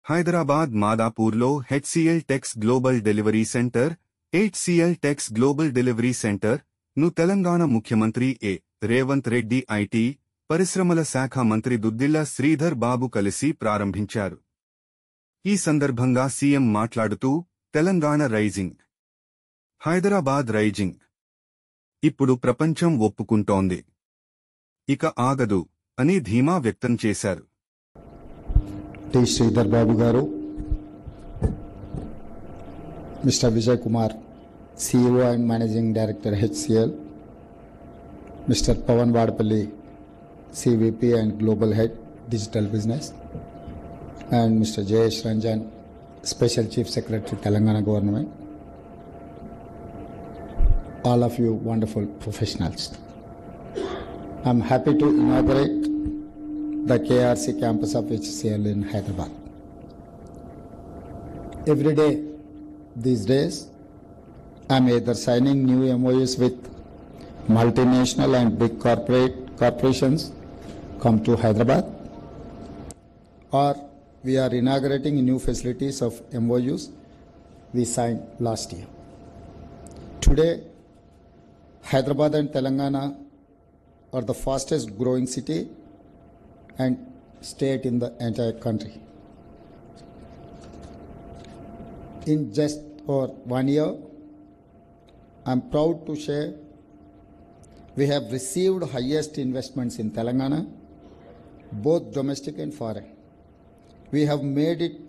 హైదరాబాద్ మాదాపూర్లో HCL Tech's global delivery centre HCL Tech's global delivery centre ను తెలంగాణ ముఖ్యమంత్రి Revanth Reddy IT పరిశ్రమల శాఖ మంత్రి దుద్దిళ్ల శ్రీధర్ బాబు కలిసి ప్రారంభించారు. ఈ సందర్భంగా సీఎం మాట్లాడుతూ తెలంగాణ రైజింగ్, హైదరాబాద్ రైజింగ్ ఇప్పుడు ప్రపంచం ఒప్పుకుంటోంది, ఇక ఆగదు అని ధీమా వ్యక్తం చేశారు. టి శ్రీధర్ బాబు గారు, mister Vijay Kumar, CEO and Managing Director HCL, Mr. Pawan Vadapalli, CVP and Global Head Digital Business, and Mr. Jayesh Ranjan, Special Chief Secretary Telangana Government. All of you wonderful professionals. I'm happy to inaugurate the KRC campus of HCL in Hyderabad. Every day these days, I'm either signing new MOUs with multinational and big corporations come to Hyderabad, or we are inaugurating new facilities of MOUs we signed last year. Today, Hyderabad and Telangana are the fastest growing city and state in the entire country. In just over 1 year, I'm proud to share we have received highest investments in Telangana, both domestic and foreign. We have made it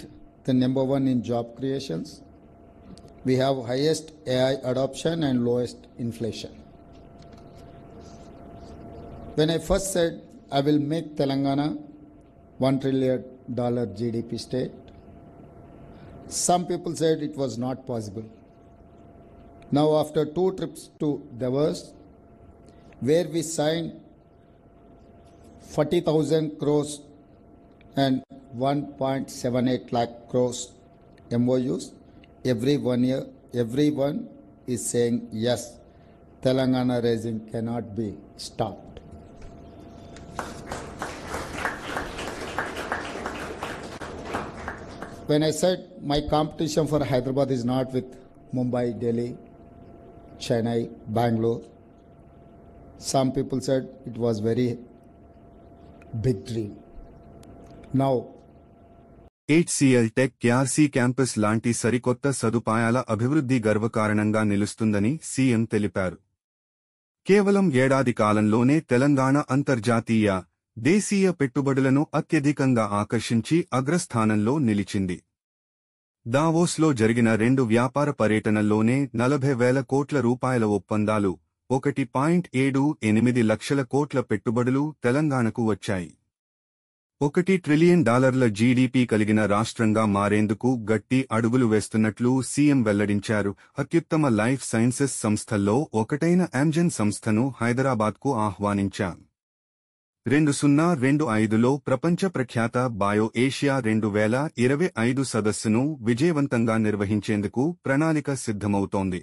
the number one in job creations. We have highest AI adoption and lowest inflation. When I first said I will make Telangana $1 trillion GDP state, some people said it was not possible. Now, after 2 trips to Davos, where we signed 40,000 crores and 1.78 lakh crores MOUs, every 1 year, everyone is saying yes, Telangana raising cannot be stopped. When I said my competition for Hyderabad is not with Mumbai, Delhi, Chennai, Bangalore, some people said it was very big dream. Now, HCl tech KRC campus లాంటి సరికొత్త సదుపాయాల అభివృద్ధి గర్వకారణంగా నిలుస్తుందని CM తెలిపారు. కేవలం ఏడాది కాలంలోనే తెలంగాణ అంతర్జాతీయ, దేశీయ పెట్టుబడులను అత్యధికంగా ఆకర్షించి అగ్రస్థానంలో నిలిచింది. దావోస్లో జరిగిన 2 వ్యాపార పర్యటనల్లోనే 40,000 కోట్ల రూపాయల ఒప్పందాలు, 1.78 లక్షల కోట్ల పెట్టుబడులు తెలంగాణకు వచ్చాయి. $1 ట్రిలియన్ జీడీపీ కలిగిన రాష్ట్రంగా మారేందుకు గట్టి అడుగులు వేస్తున్నట్లు సీఎం వెల్లడించారు. అత్యుత్తమ లైఫ్ సైన్సెస్ సంస్థల్లో ఒకటైన అమ్జెన్ సంస్థను హైదరాబాద్కు ఆహ్వానించాం. 2025లో ప్రపంచ ప్రఖ్యాత బయో ఏషియా 2025 సదస్సును విజయవంతంగా నిర్వహించేందుకు ప్రణాళిక సిద్ధమవుతోంది.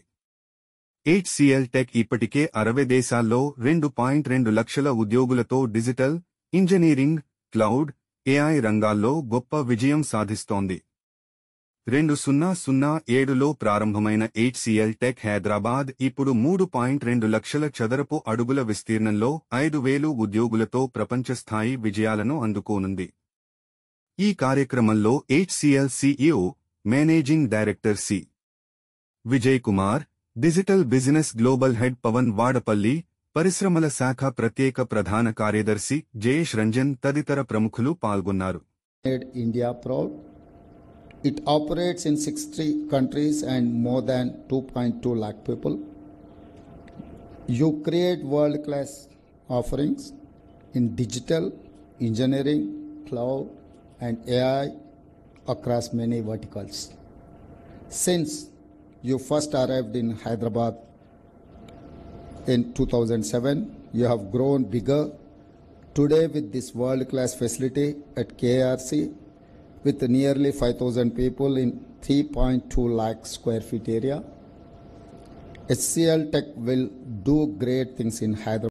హెచ్సిఎల్ టెక్ ఇప్పటికే 60 దేశాల్లో 2.2 లక్షల ఉద్యోగులతో డిజిటల్, ఇంజనీరింగ్, క్లౌడ్, ఏఐ రంగాల్లో గొప్ప విజయం సాధిస్తోంది. 2007లో ప్రారంభమైన హెచ్సిఎల్ టెక్ హైదరాబాద్ ఇప్పుడు 3.2 లక్షల చదరపు అడుగుల విస్తీర్ణంలో 5,000 ఉద్యోగులతో ప్రపంచ స్థాయి విజయాలను అందుకోనుంది. ఈ కార్యక్రమంలో HCL CEO, managing director C. Vijay Kumar, digital business global head Pavan Vadapalli, పరిశ్రమల శాఖ ప్రత్యేక ప్రధాన కార్యదర్శి జయేష్ రంజన్ తదితర ప్రముఖులు పాల్గొన్నారు. India proud. It operates in 63 countries and more than 2.2 lakh people. You create world-class offerings in digital, engineering, cloud, and AI across many verticals. Since you first arrived in Hyderabad in 2007, you have grown bigger. Today, with this world-class facility at KRC, with nearly 5,000 people in 3.2 lakh square feet area, HCL Tech will do great things in Hyderabad.